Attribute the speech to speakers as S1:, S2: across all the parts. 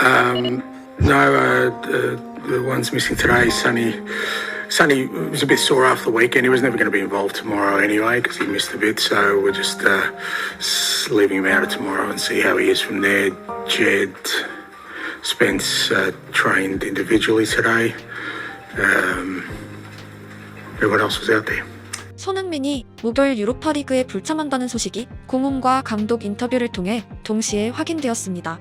S1: No, the ones missing today, Sonny was a bit sore after the weekend. He was never going to be involved tomorrow anyway because he missed a bit. So we're just leaving him out of tomorrow and see how he is from there. Jed, Spence trained individually today. What else was out there?
S2: 손흥민이 목요일 유로파리그에 불참한다는 소식이 고문과 감독 인터뷰를 통해 동시에 확인되었습니다.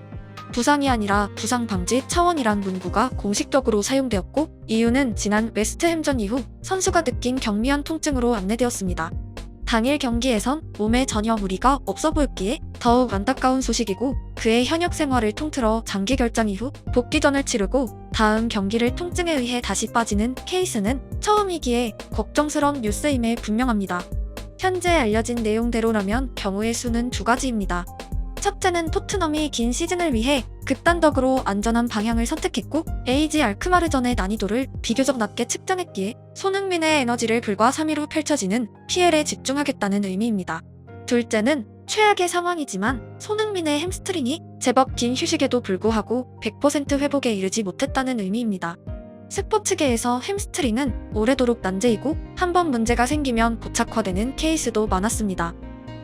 S2: 부상이 아니라 부상 방지 차원이란 문구가 공식적으로 사용되었고 이유는 지난 웨스트햄전 이후 선수가 느낀 경미한 통증으로 안내되었습니다. 당일 경기에선 몸에 전혀 무리가 없어 보였기에 더욱 안타까운 소식이고 그의 현역 생활을 통틀어 장기 결장 이후 복귀전을 치르고 다음 경기를 통증에 의해 다시 빠지는 케이스는 처음이기에 걱정스러운 뉴스임에 분명합니다. 현재 알려진 내용대로라면 경우의 수는 두 가지입니다. 첫째는 토트넘이 긴 시즌을 위해 극단적으로 안전한 방향을 선택했고 AG 알크마르전의 난이도를 비교적 낮게 측정했기에 손흥민의 에너지를 불과 3일 후 펼쳐지는 PL에 집중하겠다는 의미입니다. 둘째는 최악의 상황이지만 손흥민의 햄스트링이 제법 긴 휴식에도 불구하고 100% 회복에 이르지 못했다는 의미입니다. 스포츠계에서 햄스트링은 오래도록 난제이고 한번 문제가 생기면 고착화되는 케이스도 많았습니다.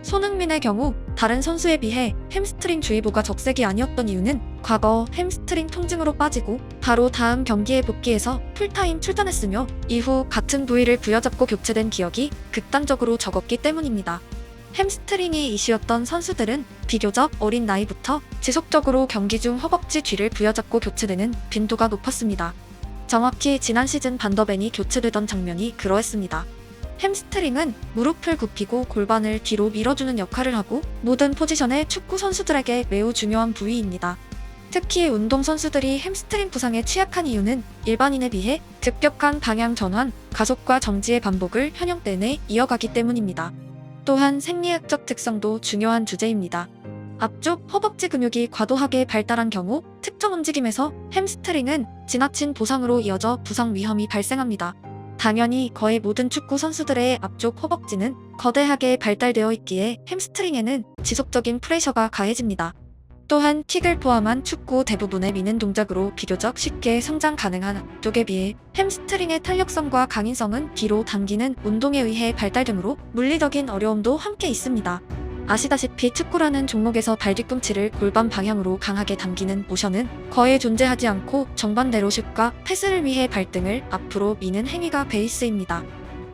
S2: 손흥민의 경우 다른 선수에 비해 햄스트링 주의보가 적색이 아니었던 이유는 과거 햄스트링 통증으로 빠지고 바로 다음 경기에 복귀해서 풀타임 출전했으며 이후 같은 부위를 부여잡고 교체된 기억이 극단적으로 적었기 때문입니다. 햄스트링이 이슈였던 선수들은 비교적 어린 나이부터 지속적으로 경기 중 허벅지 뒤를 부여잡고 교체되는 빈도가 높았습니다. 정확히 지난 시즌 반더벤이 교체되던 장면이 그러했습니다. 햄스트링은 무릎을 굽히고 골반을 뒤로 밀어주는 역할을 하고 모든 포지션의 축구 선수들에게 매우 중요한 부위입니다. 특히 운동선수들이 햄스트링 부상에 취약한 이유는 일반인에 비해 급격한 방향 전환, 가속과 정지의 반복을 현역 내내 이어가기 때문입니다. 또한 생리학적 특성도 중요한 주제입니다. 앞쪽 허벅지 근육이 과도하게 발달한 경우 특정 움직임에서 햄스트링은 지나친 보상으로 이어져 부상 위험이 발생합니다. 당연히 거의 모든 축구 선수들의 앞쪽 허벅지는 거대하게 발달되어 있기에 햄스트링에는 지속적인 프레셔가 가해집니다. 또한 킥을 포함한 축구 대부분의 미는 동작으로 비교적 쉽게 성장 가능한 앞쪽에 비해 햄스트링의 탄력성과 강인성은 뒤로 당기는 운동에 의해 발달되므로 물리적인 어려움도 함께 있습니다. 아시다시피 축구라는 종목에서 발 뒤꿈치를 골반 방향으로 강하게 당기는 모션은 거의 존재하지 않고 정반대로 슛과 패스를 위해 발등을 앞으로 미는 행위가 베이스입니다.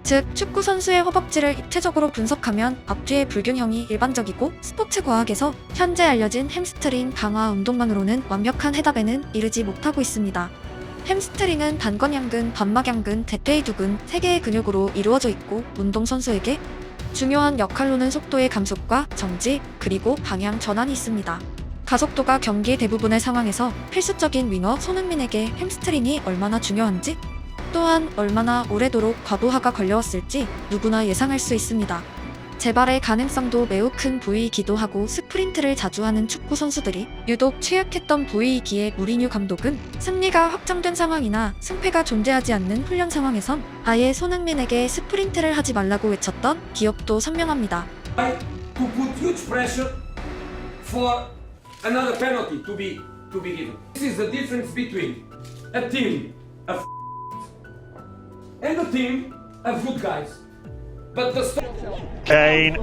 S2: 즉, 축구 선수의 허벅지를 입체적으로 분석하면 앞뒤의 불균형이 일반적이고 스포츠 과학에서 현재 알려진 햄스트링 강화 운동만으로는 완벽한 해답에는 이르지 못하고 있습니다. 햄스트링은 단건양근, 반막양근, 대퇴이두근 3개의 근육으로 이루어져 있고 운동선수에게 중요한 역할로는 속도의 감속과 정지, 그리고 방향 전환이 있습니다. 가속도가 경기 대부분의 상황에서 필수적인 윙어 손흥민에게 햄스트링이 얼마나 중요한지, 또한 얼마나 오래도록 과부하가 걸려왔을지 누구나 예상할 수 있습니다. 재발의 가능성도 매우 큰 부위이기도 하고 스프린트를 자주 하는 축구 선수들이 유독 취약했던 부위이기에 무리뉴 감독은 승리가 확정된 상황이나 승패가 존재하지 않는 훈련 상황에선 아예 손흥민에게 스프린트를 하지 말라고 외쳤던 기억도 선명합니다.
S3: To put huge pressure for another penalty to be given. This is the difference between a team of and a team of good guys. But the
S4: Kane.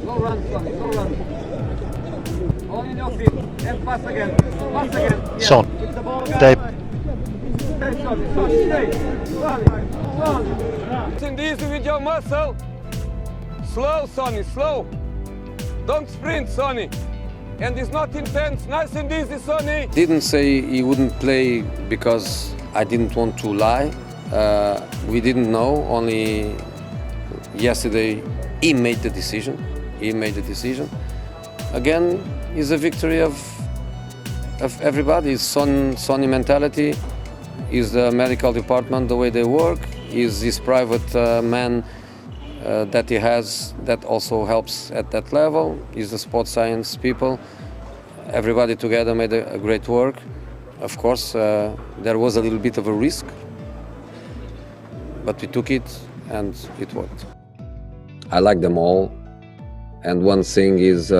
S3: Go run, Sonny, go run. All in your feet. And pass again. Pass again. Yeah.
S4: Son.
S3: Keep the ball
S4: Dave.
S3: Stay, Sonny. Sonny, stay. Sonny. Sonny. And easy with your muscle. Slow, Sonny, slow. Don't sprint, Sonny. And it's not intense. Nice and easy, Sonny.
S5: Didn't say he wouldn't play because I didn't want to lie. We didn't know. Only yesterday he made the decision. Again, it's a victory of everybody. It's Sonny mentality. Is the medical department, the way they work. Is this private man that he has that also helps at that level. Is the sports science people. Everybody together made a great work. Of course, there was a little bit of a risk, but we took it and it worked. I like them all, and one thing is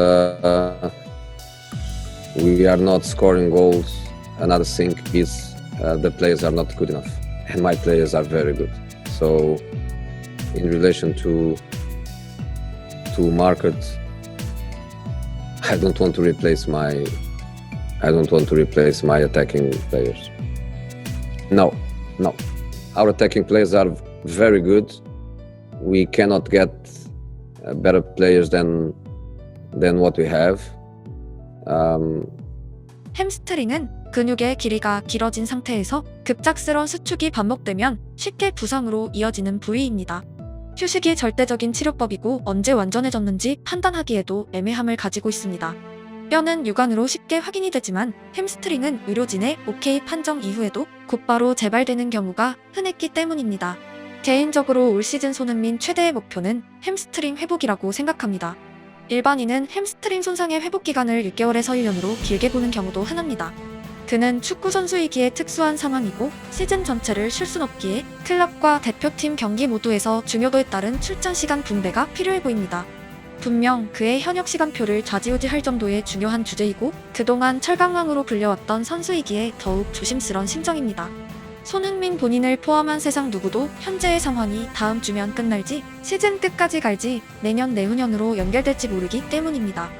S5: we are not scoring goals. Another thing is the players are not good enough, and my players are very good. So, in relation to market, I don't want to replace my attacking players. No. Our attacking players are very good. We cannot get better players than what we have.
S2: 햄스트링은 근육의 길이가 길어진 상태에서 급작스러운 수축이 반복되면 쉽게 부상으로 이어지는 부위입니다. 휴식이 절대적인 치료법이고 언제 완전해졌는지 판단하기에도 애매함을 가지고 있습니다. 뼈는 육안으로 쉽게 확인이 되지만 햄스트링은 의료진의 오케이 판정 이후에도 곧바로 재발되는 경우가 흔했기 때문입니다. 개인적으로 올 시즌 손흥민 최대의 목표는 햄스트링 회복이라고 생각합니다. 일반인은 햄스트링 손상의 회복 기간을 6개월에서 1년으로 길게 보는 경우도 흔합니다. 그는 축구 선수이기에 특수한 상황이고 시즌 전체를 쉴 순 없기에 클럽과 대표팀 경기 모두에서 중요도에 따른 출전 시간 분배가 필요해 보입니다. 분명 그의 현역 시간표를 좌지우지할 정도의 중요한 주제이고 그동안 철강왕으로 불려왔던 선수이기에 더욱 조심스런 심정입니다. 손흥민 본인을 포함한 세상 누구도 현재의 상황이 다음 주면 끝날지 시즌 끝까지 갈지 내년 내후년으로 연결될지 모르기 때문입니다.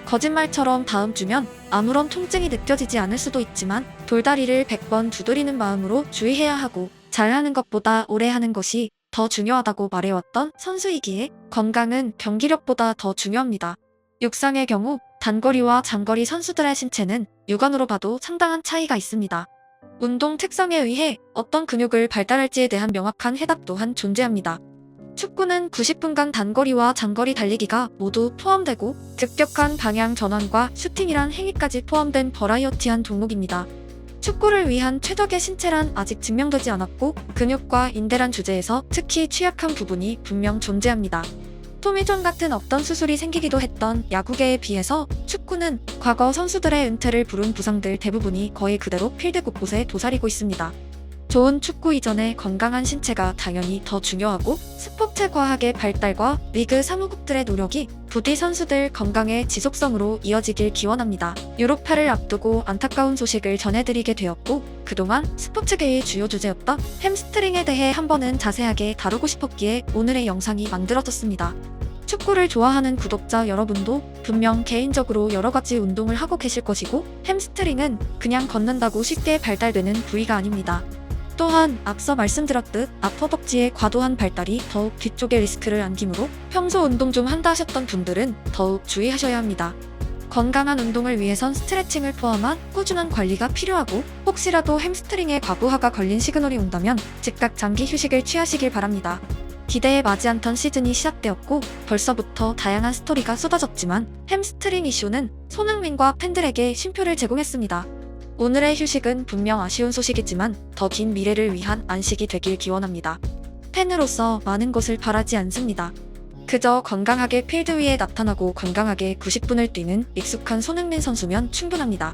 S2: 거짓말처럼 다음 주면 아무런 통증이 느껴지지 않을 수도 있지만 돌다리를 100번 두드리는 마음으로 주의해야 하고 잘하는 것보다 오래 하는 것이 더 중요하다고 말해왔던 선수이기에 건강은 경기력보다 더 중요합니다. 육상의 경우 단거리와 장거리 선수들의 신체는 육안으로 봐도 상당한 차이가 있습니다. 운동 특성에 의해 어떤 근육을 발달할지에 대한 명확한 해답 또한 존재합니다. 축구는 90분간 단거리와 장거리 달리기가 모두 포함되고 급격한 방향 전환과 슈팅이란 행위까지 포함된 버라이어티한 종목입니다. 축구를 위한 최적의 신체란 아직 증명되지 않았고 근육과 인대란 주제에서 특히 취약한 부분이 분명 존재합니다. 토미존 같은 없던 수술이 생기기도 했던 야구계에 비해서 축구는 과거 선수들의 은퇴를 부른 부상들 대부분이 거의 그대로 필드 곳곳에 도사리고 있습니다. 좋은 축구 이전에 건강한 신체가 당연히 더 중요하고 스포츠 과학의 발달과 리그 사무국들의 노력이 부디 선수들 건강의 지속성으로 이어지길 기원합니다. 유로파를 앞두고 안타까운 소식을 전해드리게 되었고 그동안 스포츠계의 주요 주제였던 햄스트링에 대해 한 번은 자세하게 다루고 싶었기에 오늘의 영상이 만들어졌습니다. 축구를 좋아하는 구독자 여러분도 분명 개인적으로 여러가지 운동을 하고 계실 것이고 햄스트링은 그냥 걷는다고 쉽게 발달되는 부위가 아닙니다. 또한 앞서 말씀드렸듯 아퍼벅지의 과도한 발달이 더욱 뒤쪽에 리스크를 안기므로 평소 운동 좀 한다 하셨던 분들은 더욱 주의하셔야 합니다. 건강한 운동을 위해선 스트레칭을 포함한 꾸준한 관리가 필요하고 혹시라도 햄스트링에 과부하가 걸린 시그널이 온다면 즉각 장기 휴식을 취하시길 바랍니다. 기대에 맞지 않던 시즌이 시작되었고 벌써부터 다양한 스토리가 쏟아졌지만 햄스트링 이슈는 손흥민과 팬들에게 쉼표를 제공했습니다. 오늘의 휴식은 분명 아쉬운 소식이지만 더 긴 미래를 위한 안식이 되길 기원합니다. 팬으로서 많은 것을 바라지 않습니다. 그저 건강하게 필드 위에 나타나고 건강하게 90분을 뛰는 익숙한 손흥민 선수면 충분합니다.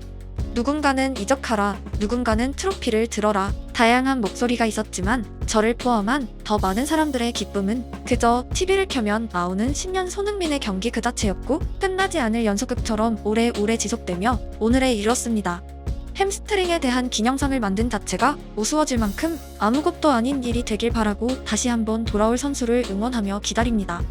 S2: 누군가는 이적하라, 누군가는 트로피를 들어라 다양한 목소리가 있었지만 저를 포함한 더 많은 사람들의 기쁨은 그저 TV를 켜면 나오는 10년 손흥민의 경기 그 자체였고 끝나지 않을 연속극처럼 오래오래 지속되며 오늘에 이뤘습니다. 햄스트링에 대한 기념상을 만든 자체가 우스워질 만큼 아무것도 아닌 일이 되길 바라고 다시 한번 돌아올 선수를 응원하며 기다립니다.